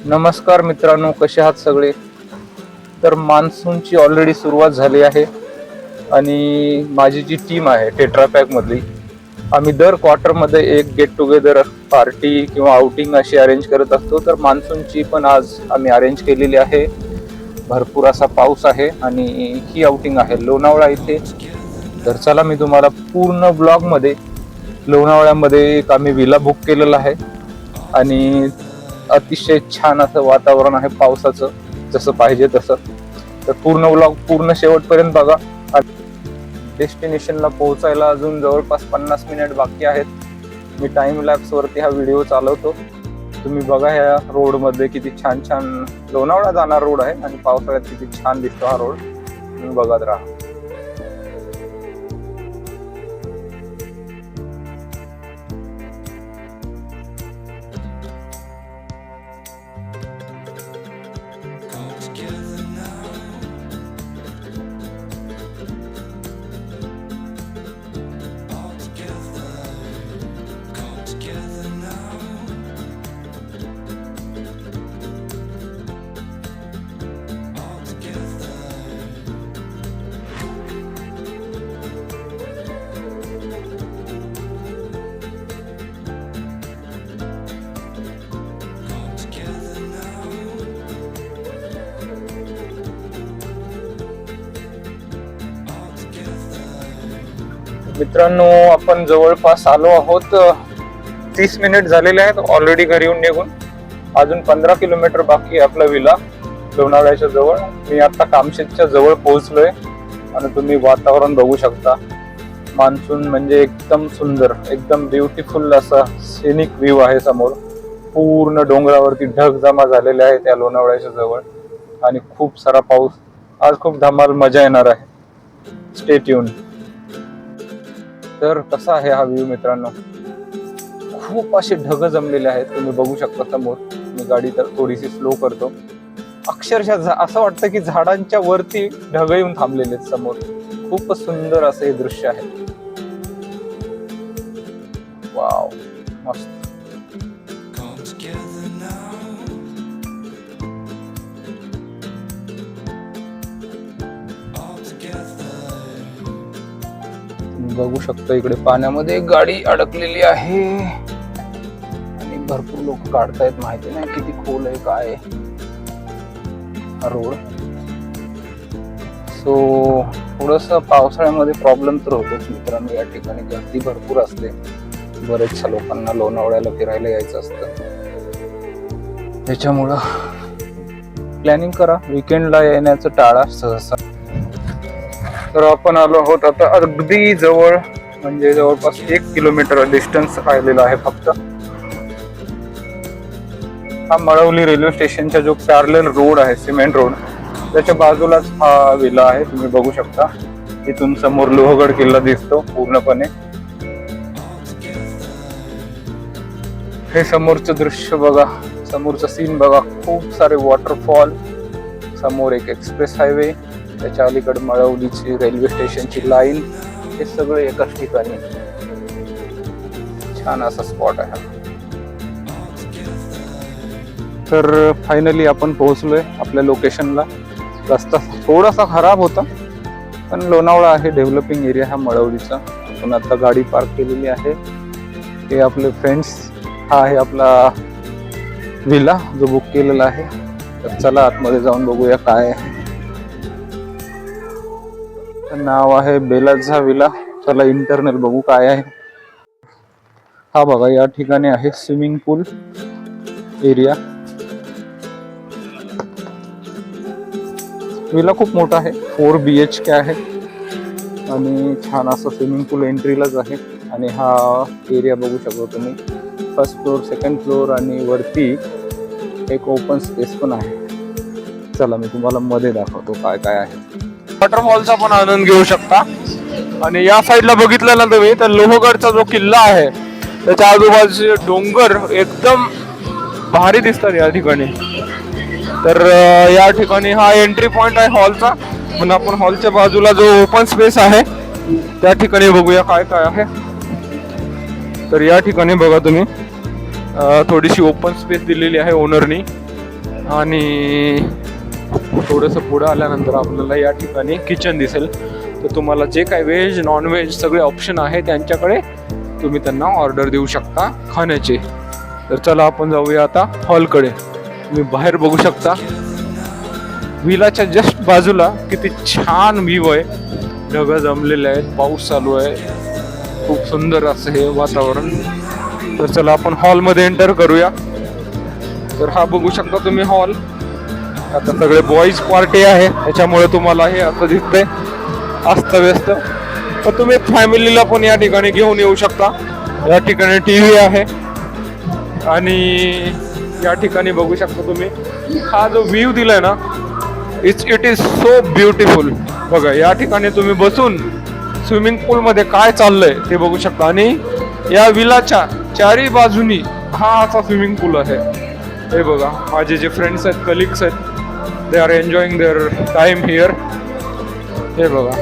नमस्कार मित्रांनो, कसे आहात सगळे? तर मान्सूनची ऑलरेडी सुरुवात झाली आहे आणि माझी जी टीम आहे टेट्रा पॅक मधली, आम्ही दर क्वार्टरमध्ये एक गेट टुगेदर पार्टी किंवा आउटिंग अशी अरेंज करत असतो. तर मान्सूनची पण आज आम्ही अरेंज केलेली आहे. भरपूर असा पाऊस आहे आणि ही आउटिंग आहे लोणावळा इथे. तर चला मी तुम्हाला पूर्ण ब्लॉगमध्ये लोणावळ्यामध्ये एक आम्ही विला बुक केलेला आहे आणि अतिशय छान असं वातावरण आहे पावसाचं, जसं पाहिजे तसं. तर पूर्ण व्लॉग पूर्ण शेवटपर्यंत बघा. डेस्टिनेशनला पोहोचायला अजून जवळपास 50 मिनिट बाकी आहेत. मी टाइम लॅप्स वरती हा व्हिडिओ चालवतो. तुम्ही बघा ह्या रोड मध्ये किती छान छान लोणावळा जाणार रोड आहे आणि पावसाळ्यात किती छान दिसतो हा रोड. तुम्ही बघत राहा. मित्रांनो, आपण जवळपास आलो आहोत. 30 मिनिट झालेले आहेत ऑलरेडी घरी येऊन निघून. अजून 15 किलोमीटर बाकी आहे आपला विला लोणावळ्याच्या जवळ. मी आता कामशेतच्या जवळ पोहोचलोय आणि तुम्ही वातावरण बघू शकता. मान्सून म्हणजे एकदम सुंदर, एकदम ब्युटिफुल असा सिनिक व्ह्यू आहे समोर. पूर्ण डोंगरावरती ढग जमा झालेले आहेत त्या लोणावळ्याच्या जवळ आणि खूप सारा पाऊस. आज खूप धमाल मजा येणार आहे. Stay tune. तर कसा आहे हा व्ह्यू मित्रांनो? खूप असे ढग जमलेले आहेत, तुम्ही बघू शकता समोर. मी गाडी तर थोडीशी स्लो करतो. अक्षरशः असं वाटतं की झाडांच्या वरती ढग येऊन थांबलेले आहेत समोर. खूपच सुंदर असं हे दृश्य आहे. वाव, मस्त. बघू शकतो इकडे पाण्यामध्ये एक गाडी अडकलेली आहे आणि भरपूर लोक काढतायत. माहिती नाही किती खोल आहे काय हा रोड. सो थोडस पावसाळ्यामध्ये प्रॉब्लेम तर होतोच मित्रांनो. या ठिकाणी गर्दी भरपूर असते. बरेचशा लोकांना लोणावळ्याला फिरायला यायचं असतं, त्याच्यामुळं प्लॅनिंग करा. विकेंडला येण्याचं टाळा सहसा. तर आपण आलो आहोत आता अगदी जवळ, म्हणजे जवळपास 1 किलोमीटर डिस्टन्स राहिलेला आहे फक्त. हा मळवली रेल्वे स्टेशनचा जो पॅरलल रोड आहे, सिमेंट रोड, त्याच्या बाजूलाच हा विला आहे. तुम्ही बघू शकता इथून समोर लोहगड किल्ला दिसतो पूर्णपणे. हे समोरचं दृश्य बघा, समोरचं सीन बघा. खूप सारे वॉटरफॉल, समोर एक एक्सप्रेस हायवे, त्याच्या अलीकडे मळवलीची रेल्वे स्टेशनची लाईन. हे सगळं एकाच ठिकाणी. छान असा स्पॉट आहे. तर फायनली आपण पोहोचलोय आपल्या लोकेशनला. रस्ता थोडासा खराब होता पण लोणावळा आहे, डेव्हलपिंग एरिया हा मळवलीचा. आपण आता गाडी पार्क केलेली आहे. हे आपले फ्रेंड्स, हा आहे आपला विला जो बुक केलेला आहे. तर चला आतमध्ये जाऊन बघूया काय आहे. नाव आहे बेलाझा विला. चला इंटरनल बघू काय आहे. हा बघा, या ठिकाणी आहे स्विमिंग पूल एरिया. विला खूप मोठा आहे, 4 BHK आहे आणि छान असं स्विमिंग पूल एंट्रीलाच आहे. आणि हा एरिया बघू शकतो तुम्ही. फर्स्ट फ्लोर, सेकंड फ्लोर आणि वरती एक ओपन स्पेस पण आहे. चला मी तुम्हाला मध्ये दाखवतो काय काय आहे. वॉटरफॉलचा पण आनंद घेऊ शकता. आणि या साईडला बघितलं ना तुम्ही तर लोहगडचा जो किल्ला आहे त्याच्या आजूबाजूचे डोंगर एकदम भारी दिसतात या ठिकाणी. तर या ठिकाणी हा एंट्री पॉइंट आहे हॉलचा. म्हणून आपण हॉलच्या बाजूला जो ओपन स्पेस आहे त्या ठिकाणी बघूया काय काय आहे. तर या ठिकाणी बघा तुम्ही थोडीशी ओपन स्पेस दिलेली आहे ओनरनी. आणि थोडंसं पुढं आल्यानंतर आपल्याला या ठिकाणी किचन दिसेल. तर तुम्हाला जे काही व्हेज नॉन व्हेज सगळे ऑप्शन आहे त्यांच्याकडे तुम्ही त्यांना ऑर्डर देऊ शकता खाण्याचे. तर चला आपण जाऊया आता हॉलकडे. तुम्ही बाहेर बघू शकता विलाच्या जस्ट बाजूला किती छान व्ह्यू आहे. ढग जमलेले आहेत, पाऊस चालू आहे, खूप सुंदर असं हे वातावरण. तर चला आपण हॉलमध्ये एंटर करूया. तर हा बघू शकता तुम्ही हॉल. आता सगळे बॉईज पार्टी आहे त्याच्यामुळे तुम्हाला हे असं दिसतंय अस्तव्यस्त. तर तुम्ही फॅमिलीला पण या ठिकाणी घेऊन येऊ शकता. या ठिकाणी टीव्ही आहे आणि या ठिकाणी बघू शकता तुम्ही हा जो व्ह्यू दिलाय ना इट इज सो ब्युटिफुल. बघा या ठिकाणी तुम्ही बसून स्विमिंग पूल मध्ये काय चाललंय ते बघू शकता. आणि या विलाच्या चारी बाजूनी हा असा स्विमिंग पूल आहे. हे बघा माझे जे फ्रेंड्स आहेत, कलिग्स आहेत, they are enjoying their time here. हे बघा.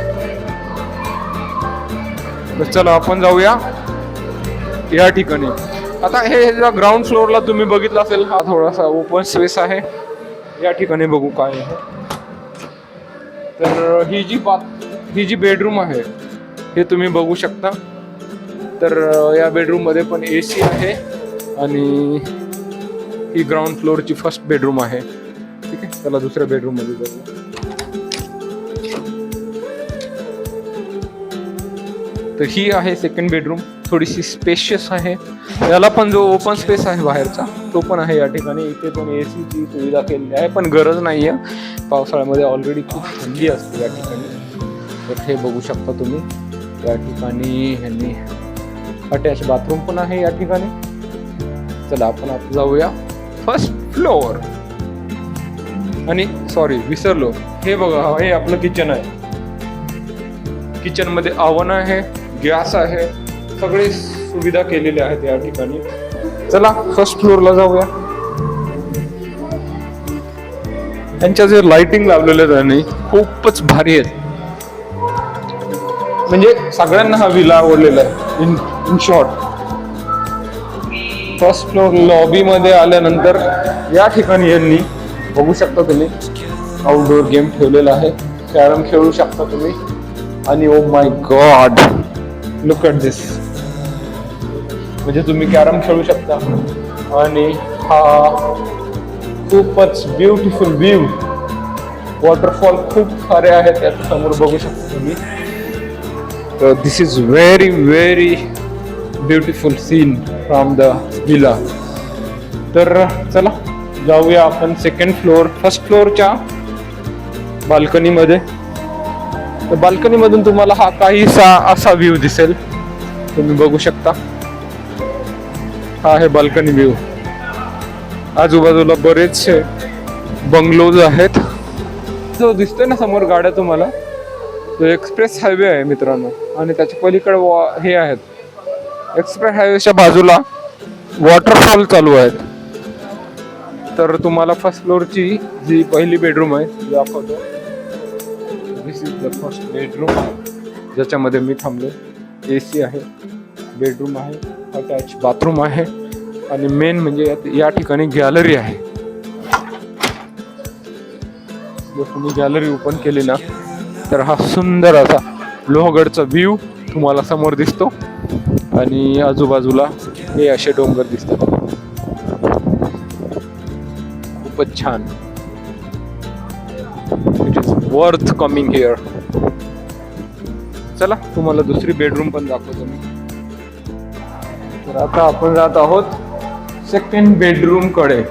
तर चला आपण जाऊया या ठिकाणी. आता हे ग्राउंड फ्लोअरला तुम्ही बघितलं असेल हा थोडासा ओपन स्पेस आहे. या ठिकाणी बघू काय आहे. तर ही जी बेडरूम आहे हे तुम्ही बघू शकता. तर या बेडरूम मध्ये पण AC आहे आणि ही ग्राउंड फ्लोअरची फर्स्ट बेडरूम आहे. ठीक आहे, चला दुसऱ्या बेडरूम मध्ये जाऊया. तर ही आहे सेकंड बेडरूम. थोडीशी स्पेशियस आहे. याला पण जो ओपन स्पेस आहे बाहेरचा तो पण आहे या ठिकाणी. इथे पण ACची सुविधा केलेली आहे पण गरज नाहीये. पावसाळ्यामध्ये ऑलरेडी खूप थंडी असते या ठिकाणी. तर हे बघू शकता तुम्ही. या ठिकाणी ह्यांनी अटॅच बाथरूम पण आहे या ठिकाणी. चला आपण आता जाऊया फर्स्ट फ्लोअर. आणि सॉरी विसरलो, हे बघा हे आपलं किचन आहे. किचन मध्ये ओव्हन आहे, गॅस आहे, सगळे सुविधा केलेल्या आहेत या ठिकाणी. चला फर्स्ट फ्लोअरला जाऊया. त्यांच्या जे लाइटिंग लावलेल्या आहे खूपच भारी आहेत. म्हणजे सगळ्यांना हा विला आवडलेला आहे. In short first floor lobby मध्ये आल्यानंतर या ठिकाणी यांनी बघू शकता तुम्ही आउटडोर गेम ठेवलेला आहे. कॅरम खेळू शकता तुम्ही. आणि oh my god look at this. म्हणजे तुम्ही कॅरम खेळू शकता. आणि हा खूपच ब्युटिफुल व्ह्यू. वॉटरफॉल खूप सारे आहेत त्याच्या समोर बघू शकता तुम्ही. तर this is very very beautiful scene from the villa. तर चला जाऊया आपण सेकंड फ्लोअर. फर्स्ट फ्लोअरच्या बाल्कनीमध्ये. तर बाल्कनी मधून तुम्हाला हा काहीसा असा व्ह्यू दिसेल. तुम्ही बघू शकता. हा आहे बाल्कनी व्ह्यू. आजूबाजूला बरेचसे बंगलोज आहेत. जो दिसतोय ना समोर गाड्या तुम्हाला तो एक्सप्रेस हायवे आहे मित्रांनो. आणि त्याच्या पलीकडे हे आहेत. एक्सप्रेस हायवेच्या बाजूला वॉटरफॉल चालू आहेत. तर तुम्हाला फर्स्ट फ्लोअरची जी पहिली बेडरूम आहे ती दाखवतो. दिस इज द फर्स्ट बेडरूम ज्याच्यामध्ये मी थांबलो. AC आहे, बेडरूम आहे, अटॅच बाथरूम आहे आणि मेन म्हणजे या ठिकाणी गॅलरी आहे. जर तुम्ही गॅलरी ओपन केली ना तर हा सुंदर असा लोहगडचा व्ह्यू तुम्हाला समोर दिसतो. आणि आजूबाजूला हे असे डोंगर दिसतात. खूपच छान. It is worth coming here. चला तुम्हाला दुसरी बेडरूम पण दाखवतो मी. तर आता आपण जात आहोत सेकंड बेडरूम कडे.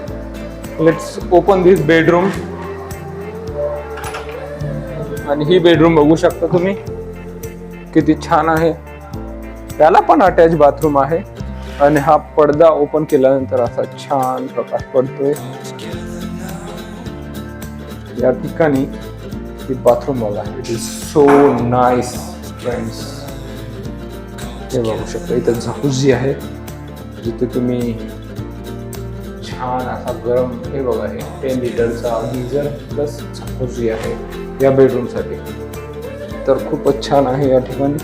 Let's open this bedroom. आणि ही बेडरूम बघू शकता तुम्ही किती छान आहे. त्याला पण अटॅच बाथरूम आहे. आणि हा पडदा ओपन केल्यानंतर असा छान प्रकाश पडतोय. या ठिकाणी बाथरूम बघा. It is so nice friends. हे बघू शकता इथं झाकुझी आहे जिथे तुम्ही छान असा गरम हे बघा हे 10 लिटरचा गीझर प्लस झाकुझी आहे या बेडरूम साठी. तर खूपच छान आहे या ठिकाणी.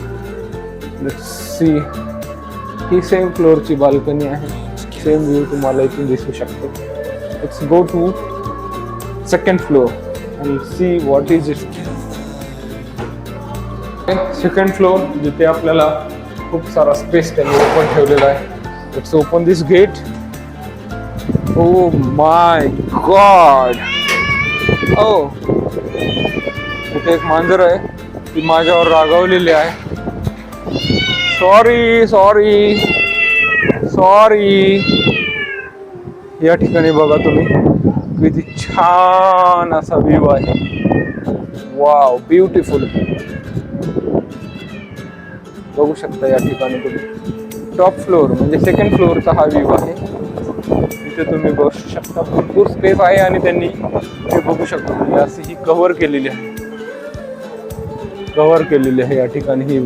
Let's see. ही सेम फ्लोअरची बाल्कनी आहे. सेम व्ह्यू तुम्हाला इथून दिसू शकतो. Let's go to second floor आणि see what is it. Second floor जिथे आपल्याला खूप सारा स्पेस त्यांनी ओपन ठेवलेला आहे. Let's open this gate. Oh my god. Oh इथे एक मांजर आहे, ती माझ्यावर रागावलेली आहे. Sorry sorry sorry. या ठिकाणी बघा तुम्ही किती छान असा व्ह्यू आहे. Wow, beautiful. बघू शकता या ठिकाणी तुम्ही टॉप फ्लोर म्हणजे सेकंड फ्लोअरचा हा व्ह्यू आहे. इथे तुम्ही बसू शकता, भरपूर स्पेस आहे आणि त्यांनी हे बघू शकता तुम्ही अशी ही कव्हर केलेली आहे. कव्हर केलेली आहे या ठिकाणी ही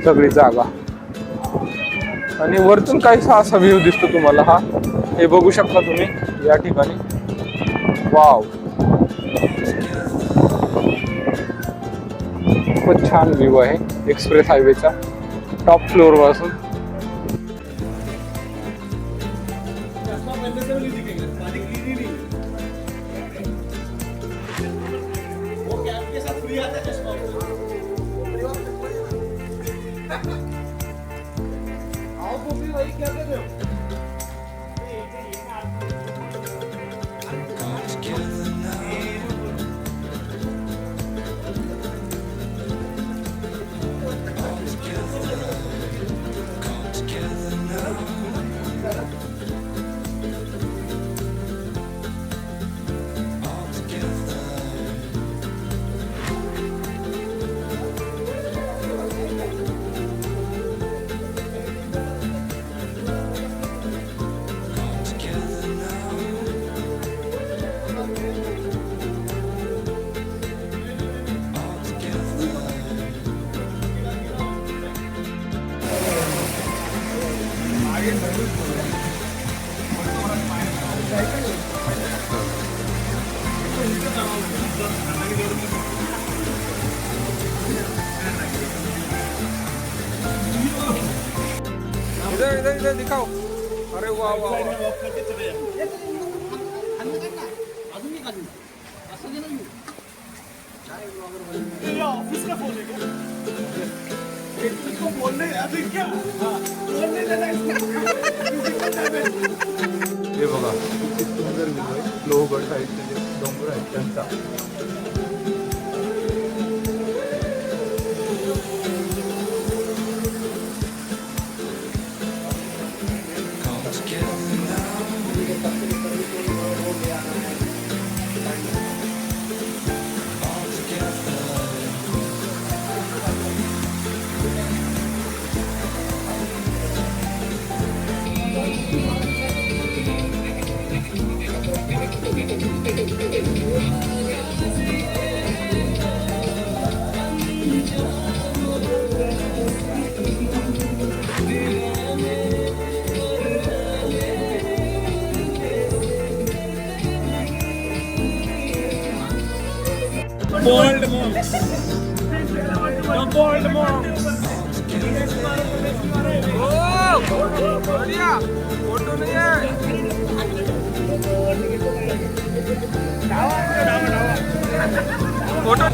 सगळी जागा. आणि वरतून काहीसा असा व्ह्यू दिसतो तुम्हाला हा, हे बघू शकता तुम्ही या ठिकाणी. वाव, खूपच छान व्ह्यू आहे एक्सप्रेस हायवेचा टॉप फ्लोअर पासून. इधर दिखाओ. अरे वाह वाह. ऑफिस का फोन है क्या? इसको बोलने अभी क्या बोलने देना इसको. हे बघा किती सुंदर व्ह्यू आहे. लोहगड साईडचे जे डोंगर आहेत त्यांचा. Bold mom. The bold mom. Oh, बढ़िया. फोटो नहीं है. फोटो.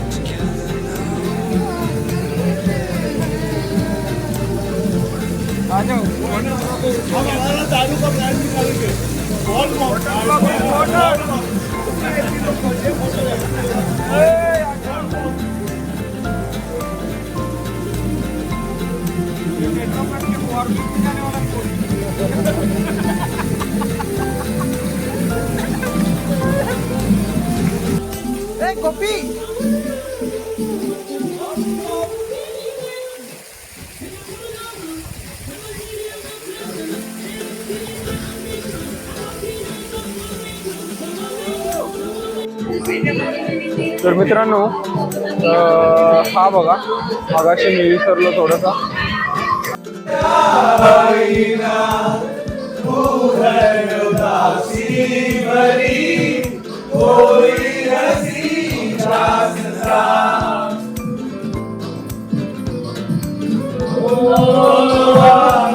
आ जाओ. हम हमारा दारू का ब्रांड निकालेंगे. Bold Maugham. गोपी तर मित्रांनो हा बघा मगाशी मी विसरलो थोडंसं. Oh